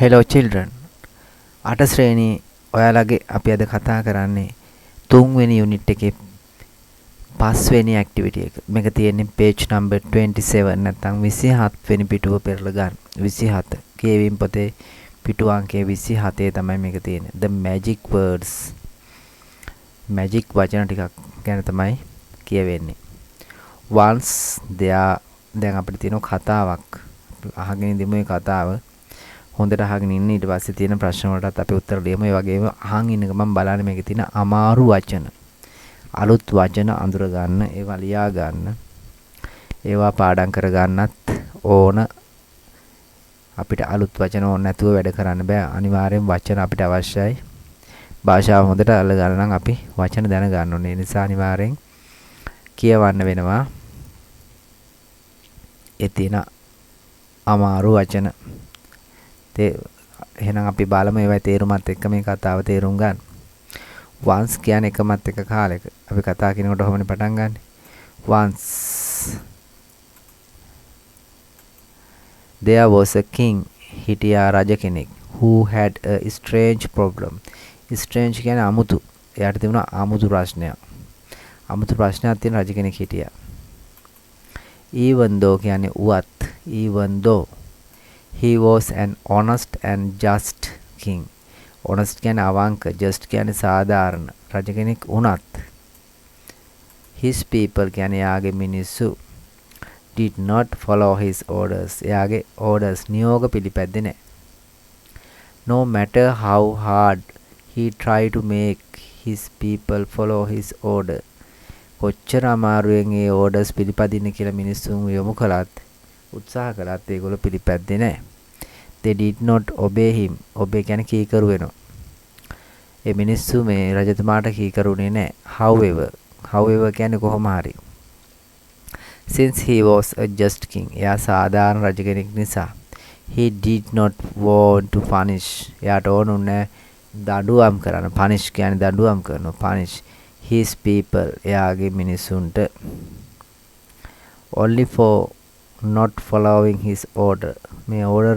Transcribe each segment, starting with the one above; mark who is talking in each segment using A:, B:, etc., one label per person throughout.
A: Hello children. අට ශ්‍රේණී ඔයාලගේ අපි අද කතා කරන්නේ තුන්වෙනි යුනිට් එකේ පස්වෙනි ඇක්ටිවිටි එක. මේක තියෙන්නේ page number 27 නැත්නම් 27 වෙනි පිටුව පෙරලා ගන්න. 27. කියවීම පොතේ පිටු අංකය 27 තමයි මේක තියෙන්නේ. The magic words. magic වචන ටිකක් ගැන තමයි කියවෙන්නේ. Once there දැන් අපිට තියෙන කතාවක් අහගෙන ඉඳිමු මේ කතාව. හොඳට අහගෙන ඉන්න ඊට පස්සේ තියෙන ප්‍රශ්න වලටත් අපි උත්තර දෙමු. ඒ වගේම අහන් ඉන්න ගමන් බලන්න මේකේ තියෙන අමාරු වචන. අලුත් වචන අඳුර ගන්න, ඒවා ලියා ගන්න. ඒවා පාඩම් කර ගන්නත් ඕන. අපිට අලුත් වචන ඕන නැතුව වැඩ කරන්න බෑ. අනිවාර්යෙන් වචන අපිට අවශ්‍යයි. භාෂාව හොඳට අල්ල ගන්න නම් අපි වචන දැන ගන්න ඕනේ. ඒ නිසා අනිවාර්යෙන් කියවන්න වෙනවා. ඒ තියෙන අමාරු වචන එහෙනම් අපි බලමු ඒවයි තේරුමත් එක්ක මේ කතාව තේරුම් ගන්න. once කියන්නේ එකමත් එක කාලෙක. අපි කතා කරනකොට කොහොමද පටන් ගන්නෙ? once there was a king හිටියා රජ කෙනෙක් who had a strange problem. strange කියන්නේ අමුතු. එයාට තිබුණා අමුතු ප්‍රශ්නයක්. අමුතු ප්‍රශ්නයක් තියෙන රජ කෙනෙක් හිටියා. even though කියන්නේ උවත්. even though he was an honest and just king. honest කියන්නේ අවංක, just කියන්නේ සාධාරණ රජ කෙනෙක් වුණත්. his people කියන්නේ යාගේ මිනිස්සු did not follow his orders. යාගේ orders නියෝග පිළිපැද්දේ නැහැ. no matter how hard he tried to make his people follow his order. කොච්චර අමාරුවෙන් ඒ orders පිළිපදින්න කියලා මිනිස්සුන් යොමු කළත් උත්සාහ කළත් ඒගොල්ලෝ පිළිපැද්දේ නැහැ. they did not obey him. obey කියන්නේ කීකරු වෙනවා. ඒ මිනිස්සු මේ රජතුමාට කීකරුනේ නැහැ. however කියන්නේ කොහොම හරි. since he was a just king. එයා සාධාරණ රජ කෙනෙක් නිසා he did not want to punish. එයාට ඕනුන්නේ දඬුවම් කරන්න. punish කියන්නේ දඬුවම් කරනවා. punish his people. එයාගේ මිනිසුන්ට only for not following his order. මේ order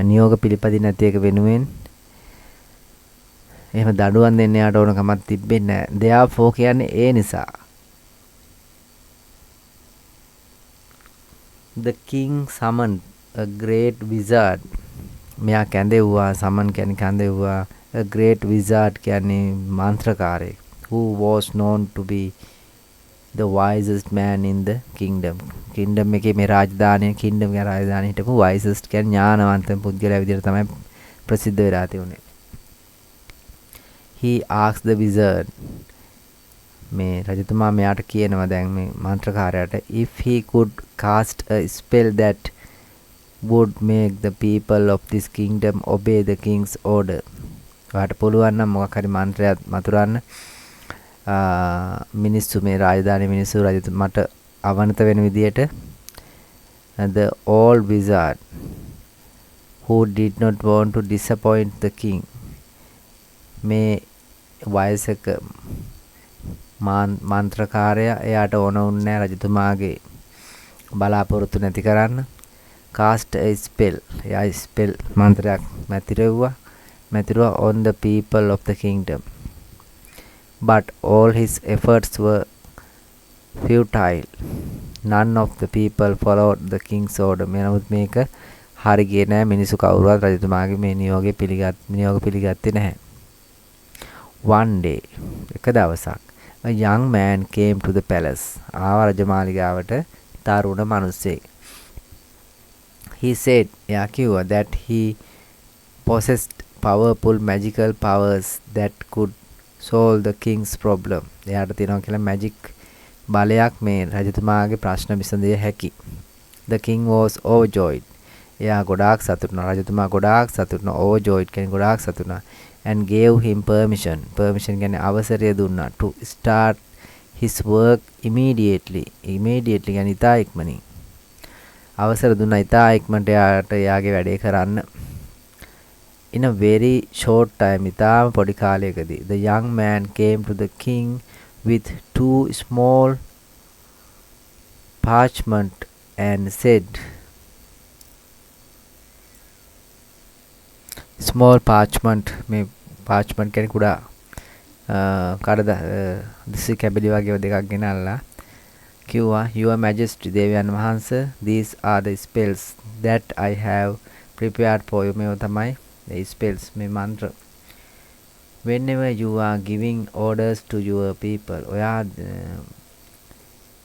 A: නියෝග පිළිපදින්නේ නැති එක වෙනුවෙන් එහෙම දඬුවම් දෙන්න යාට ඕන කමක් තිබෙන්නේ නැහැ. therefore කියන්නේ ඒ නිසා. the king summoned a great wizard. මෙයා කැඳෙව්වා. summon කියන්නේ කැඳෙව්වා. a great wizard කියන්නේ මන්ත්‍රකාරයෙක්. who was known to be the wisest man in the kingdom. kingdom එකේ මේ රාජධානිය kingdom එක රාජධානිය හිටපු wisest කියන්නේ ඥානවන්ත පුද්ගලයා විදිහට තමයි ප්‍රසිද්ධ වෙලා තියුනේ. he asked the wizard. මේ රජතුමා මෙයාට කියනවා දැන් මේ මන්ත්‍රකාරයාට if he could cast a spell that would make the people of this kingdom obey the king's order. ඔයාට පුළුවන් නම් මොකක් හරි මන්ත්‍රයක් මතුරන්න මිනිස්සු මේ රාජධානි මිනිස්සු රජතුමාට අවනත වෙන විදියට the old wizard who did not want to disappoint the king. මේ වයසක මන්ත්‍රකාරයා එයාට ඕන උන්නේ රජතුමාගේ බලාපොරොත්තු නැති කරන්න. cast a spell. එයා spell මන්ත්‍රයක් මැතිරුවා on the people of the kingdom. but all his efforts were futile. none of the people followed the king's order. මෙනමුත් මේක හරි ගියේ නැහැ. මිනිසු කවුරුවත් රජතුමාගේ මේ නියෝග පිළිගත්තේ නැහැ. one day එක දවසක් a young man came to the palace. ආවා රජමාලිගාවට තරුණ මිනිසෙක්. he said එයා කිව්වා that he possessed powerful magical powers that could solve the king's problem. එයාට තියෙනවා කියලා magic බලයක් මේ රජතුමාගේ ප්‍රශ්න විසඳිය හැකි. the king was overjoyed. එයා ගොඩාක් සතුටු වුණා. රජතුමා ගොඩාක් සතුටු වුණා. overjoyed කියන්නේ ගොඩාක් සතුටු වුණා. and gave him permission. permission කියන්නේ අවසරය දුන්නා to start his work immediately. immediately කියන්නේ ඉතා ඉක්මනින්. අවසර දුන්නා ඉතා ඉක්මනට එයාගේ වැඩේ කරන්න. in a very short time. ඉතාම පොඩි කාලයකදී the young man came to the king with 2 small parchment and said small parchment මේ parchment කියන්නේ කුඩා කඩද දිසි කැබලි වගේ දෙකක් ගෙනල්ලා කිව්වා your majesty දේවයන් වහන්සේ these are the spells that I have prepared for you මේ තමයි the spells මේ මන්ත්‍ර whenever you are giving orders to your people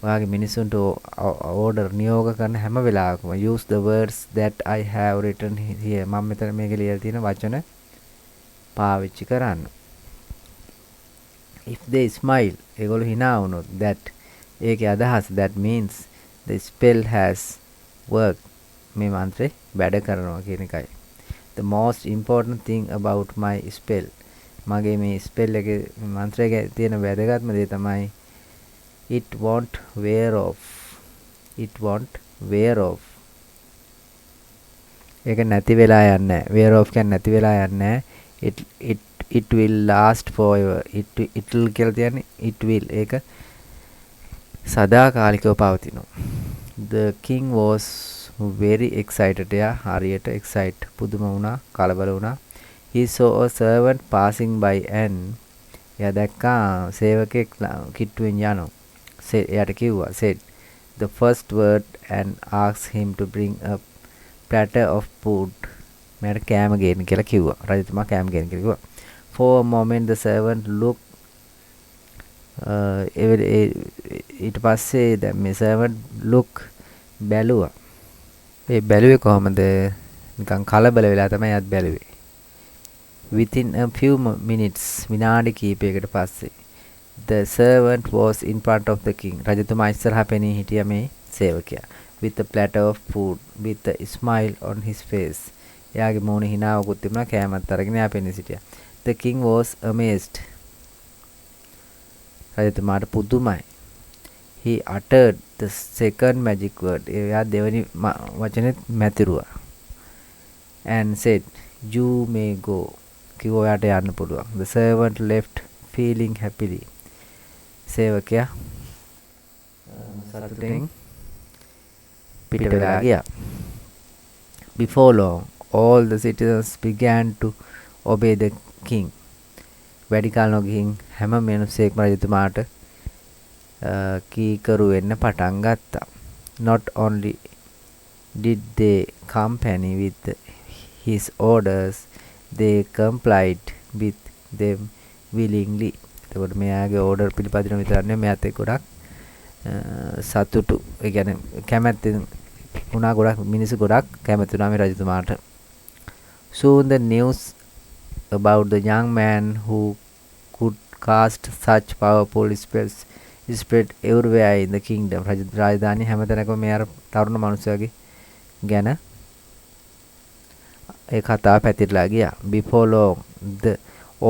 A: ඔයාගේ මිනිසුන්ට order නියෝග කරන හැම වෙලාවකම use the words that I have written here මම මෙතන මේකේ ලියලා තියෙන වචන පාවිච්චි කරන්න if they smile ඒගොල්ලෝ hina වුණොත් that ඒකේ අදහස that means the spell has worked මේ මන්ත්‍රේ වැඩ කරනවා කියන එකයි the most important thing about my spell මගේ මේ spell එකේ මන්ත්‍රයේ තියෙන වැදගත්ම දේ තමයි it won't wear off ඒක නැති වෙලා යන්නේ wear off කියන්නේ නැති වෙලා යන්නේ it will last forever it will කියලා කියන්නේ it will ඒක සදාකාලිකව පවතිනවා the king was very excited හරියට excite පුදුම වුණා කලබල වුණා he saw a servant passing by and එයා දැක්කා සේවකෙක් කිට්ටුවෙන් යනවා එයාට කිව්වා said the first word and asked him to bring a platter of food මට කෑම ගේන්න කියලා කිව්වා රජතුමා කෑම ගේන්න කියලා කිව්වා for a moment the servant looked ඊට පස්සේ දැන් මේ servant look බැලුවා ඒ බැලුවේ කොහමද නිකන් කලබල වෙලා තමයි යත් බැලුවේ within a few minutes විනාඩි කිහිපයකට පස්සේ the servant was in front of the king රජතුමා ඉස්සරහා පෙනී හිටියා මේ සේවකයා with a platter of food with a smile on his face එයාගේ මූණේ හිනාවකුත් තිබුණා කෑමත් අරගෙන එයා පෙනී සිටියා the king was amazed රජතුමාට පුදුමයි he uttered the second magic word එයා දෙවෙනි වචනේත් මැතිරුවා and said you may go කිව්වා ඔයාට යන්න පුළුවන් the servant left feeling happily සේවකයා සතුටින් පිට වෙලා ගියා before long all the citizens began to obey the king වැඩි කාල නොගිහින් හැම මිනිස්සෙක්ම රජතුමාට කීකරු වෙන්න පටන් ගත්තා not only did they company with his orders they complied with them willingly එතකොට මෙයාගේ ඕඩර් පිළිපදින විතරක් නෙමෙයි මෙයාත් එක්ක ගොඩක් සතුටු ඒ කියන්නේ කැමැත්තෙන් වුණා ගොඩක් මිනිස්සු ගොඩක් කැමති වුණා මේ රජතුමාට soon the news about the young man who could cast such powerful spells spread everywhere in the kingdom රාජධානි හැමතැනකම මේ අර තරුණ මනුස්සයාගේ ගැන ඒ කතාව පැතිරලා ගියා before long the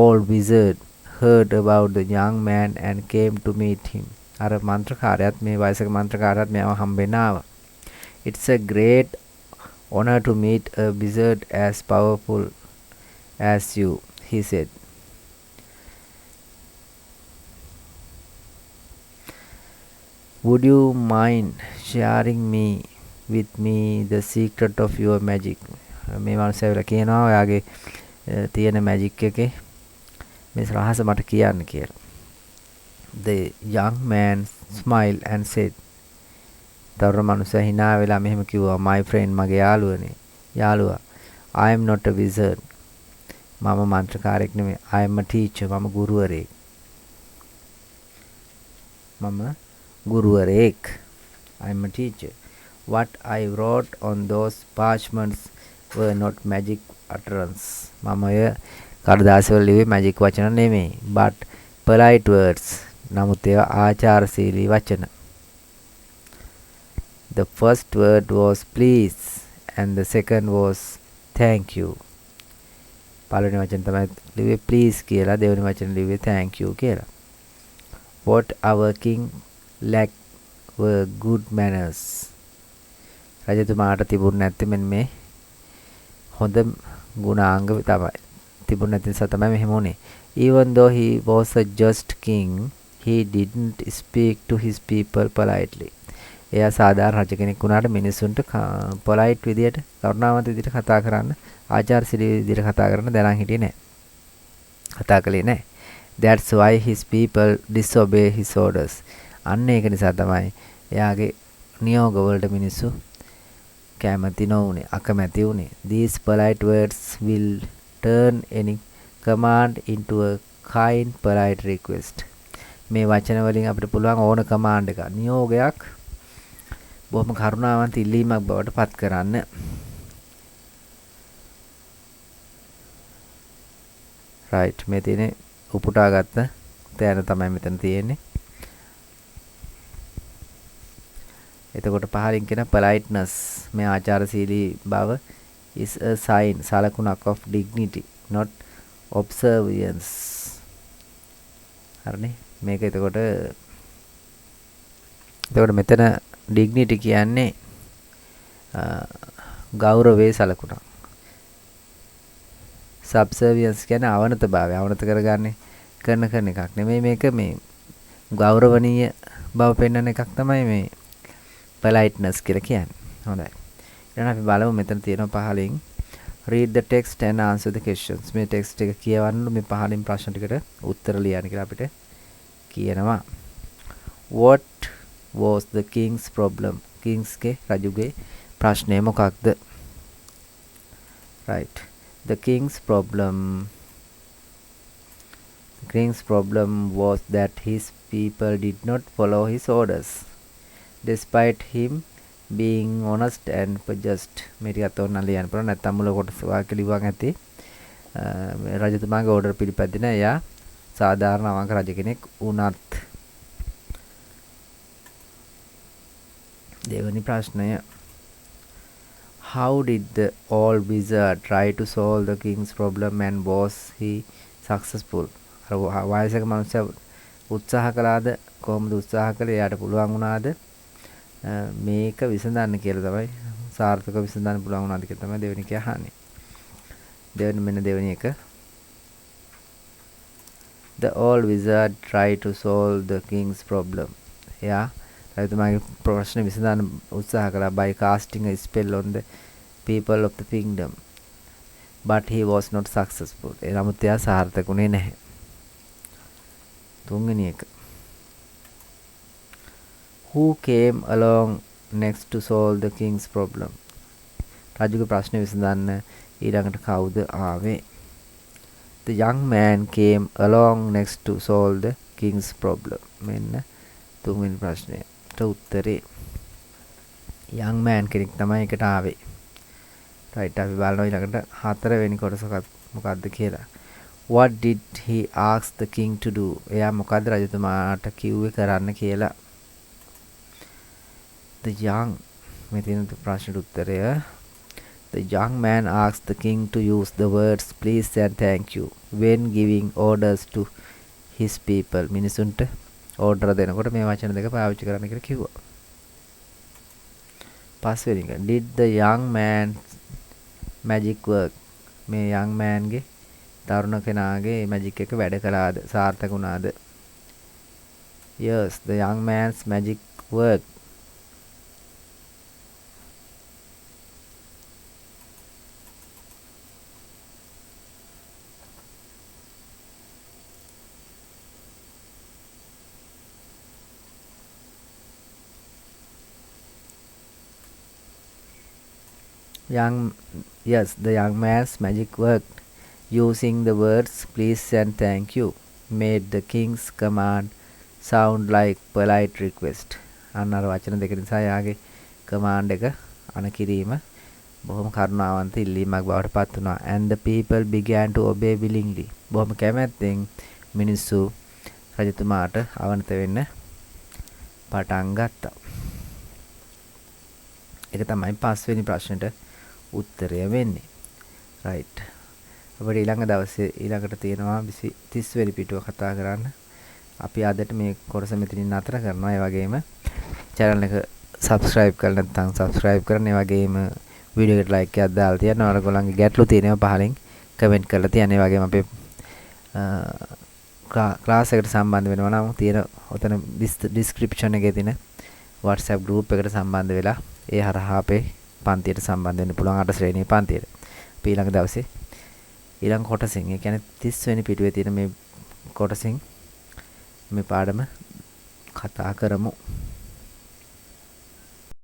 A: old wizard heard about the young man and came to meet him අර මන්ත්‍රකාරයාත් මේ වයසක මන්ත්‍රකාරයාත් මෙයාව හම්බෙන්න ආවා it's a great honor to meet a wizard as powerful as you he said would you mind sharing with me the secret of your magic මේ මනුස්සයා කියනවා ඔයාගේ තියෙන මැජික් එකේ මේ රහස මට කියන්න කියලා the young man smiled and said තරුණ මනුස්සයා hina වෙලා මෙහෙම කිව්වා my friend මගේ යාළුවා I am not a wizard මම මන්ත්‍රකාරයෙක් නෙමෙයි I am a teacher මම ගුරුවරයෙක් I am a teacher what I wrote on those parchments were not magic utterance මම ඔය කඩදාසිවල ලිව්වේ magic වචන නෙමෙයි but polite words නමුත් ඒවා ආචාරශීලී වචන the first word was please and the second was thank you පළවෙනි වචන තමයි ලිව්වේ please කියලා දෙවෙනි වචන ලිව්වේ thank you කියලා what our king lacked were good manners රජතුමාට තිබුණ නැත්තේ මෙන්න මේ හොඳ ගුණාංග තමයි තිබුණ නැති නිසා තමයි මෙහෙම වුනේ even though he was a just king he didn't speak to his people politely එයා සාධාරණ රජ කෙනෙක් වුණාට මිනිස්සුන්ට පොලයිට් විදියට කරුණාවන්ත විදියට කතා කරන්න ආචාරශීලී විදියට කතා කරන්න දැනන් හිටියේ නැහැ. කතා කළේ නැහැ. That's why his people disobey his orders. අන්න ඒක නිසා තමයි එයාගේ නියෝග වලට මිනිස්සු කැමති නොවුනේ, අකමැති වුනේ. These polite words will turn any command into a kind polite request. මේ වචන වලින් අපිට පුළුවන් ඕන කමාන්ඩ් එකක් නියෝගයක් බොහොම කරුණාවන්ත ඉල්ලීමක් බවට පත් කරන්න. right මේ තියෙන්නේ උපුටා ගත්ත තැන තමයි මෙතන තියෙන්නේ. එතකොට පහලින් කියන politeness මේ ආචාරශීලී බව is a sign සලකුණක් of dignity not observance. හරිනේ මේක එතකොට මෙතන dignity කියන්නේ ගෞරවයේ සලකුණක්. subservience කියන්නේ අවනතභාවය. අවනත කරගන්නේ කරන එකක් නෙමෙයි මේක මේ ගෞරවණීය බව පෙන්වන එකක් තමයි මේ politeness කියලා කියන්නේ. හොඳයි. ඊළඟ අපි බලමු මෙතන තියෙනවා පහලින් read the text and answer the questions. මේ text එක කියවන්න මේ පහලින් ප්‍රශ්න ටිකට උත්තර ලියන්න කියලා අපිට කියනවා. What was the king's problem? කිංස්ගේ රජුගේ ප්‍රශ්නය මොකක්ද? right. The king's problem was that his people did not follow his orders. Despite him being honest and just. මේ ටිකත් ඕන ලියන්න පුළුවන්. නැත්නම් මුල කොටස වාක්‍ය ලියුවන් ඇති. රජතුමාගේ ඕඩර් පිළිපදින එයා සාධාරණ අවංක රජ කෙනෙක් වුණත්. දෙවැනි ප්‍රශ්නය. How did the old wizard try to solve the king's problem and was he successful? වයසක මනුස්සයා උත්සාහ කළාද? කොහොමද උත්සාහ කළේ? එයාට පුළුවන් වුණාද? මේක විසඳන්න කියලා තමයි සාර්ථකව විසඳන්න පුළුවන් වුණාද කියලා තමයි දෙවෙනි එක අහන්නේ. දෙවෙනි එක. The old wizard tried to solve the king's problem. එයා රජතුමාගේ ප්‍රශ්න විසඳන්න උත්සාහ කළා by casting a spell on the people of the kingdom. But he was not successful. ඒ නමුත් එයා සාර්ථක වුණේ නැහැ. තුන්වෙනි එක. Who came along next to solve the king's problem? රජුගේ ප්‍රශ්න විසඳන්න ඊළඟට කවුද ආවේ? The young man came along next to solve the king's problem. මෙන්න තුන්වෙනි ප්‍රශ්නයට උත්තරේ young man කෙනෙක් තමයි එකට ආවේ. right අපි බලනවා ඊළඟට හතරවෙනි කොටස මොකක්ද කියලා. What did he ask the king to do? එයා මොකද්ද රජතුමාට කිව්වේ කරන්න කියලා. The young මේ තියෙන ප්‍රශ්නෙට උත්තරය The young man asked the king to use the words please and thank you when giving orders to his people. මිනිසුන්ට ඕඩර් දෙනකොට මේ වචන දෙක පාවිච්චි කරන්න කියලා කිව්වා. පස්වෙනි එක did the young man magic work? මේ young man ගේ තරුණ කෙනාගේ magic එක වැඩ කළාද? සාර්ථක වුණාද? Yes, the young man's magic worked. The young man's magic worked. Using the words please and thank you made the king's command sound like polite request. අන්න අර වචන දෙක නිසා යාගේ command එක අනකිරීම බොහොම කරුණාවන්ත ඉල්ලීමක් බවට පත් වුණා. And the people began to obey willingly. බොහොම කැමැත්තෙන් මිනිස්සු රජතුමාට අවනත වෙන්න පටන් ගත්තා. ඒක තමයි පස්වෙනි ප්‍රශ්නෙට උත්තරය වෙන්නේ. right. අපිට ඊළඟ දවසේ ඊළඟට තියෙනවා 30 වෙනි පිටුව කතා කරන්න. අපි අදට මේ කොටස මෙතනින් නතර කරනවා. ඒ වගේම channel එක subscribe කරලා නැත්නම් subscribe කරන්න. ඒ වගේම වීඩියෝ එකට like එකක් දාලා තියන්න. ඔයාලගොල්ලන්ගේ ගැටලු තියෙනවා පහලින් comment කරලා තියන්න. ඒ වගේම අපේ ක්ලාස් එකට සම්බන්ධ වෙනවා නම් තියෙන ඔතන description එකේ තියෙන WhatsApp group එකට සම්බන්ධ වෙලා ඒ හරහා අපේ පන්තියට සම්බන්ධ වෙන්න පුළුවන් 8 ශ්‍රේණියේ පන්තියට. අපි ඊළඟ දවසේ ඊළඟ කොටසින් ඒ කියන්නේ 30 වෙනි පිටුවේ තියෙන මේ කොටසින් මේ පාඩම කතා කරමු.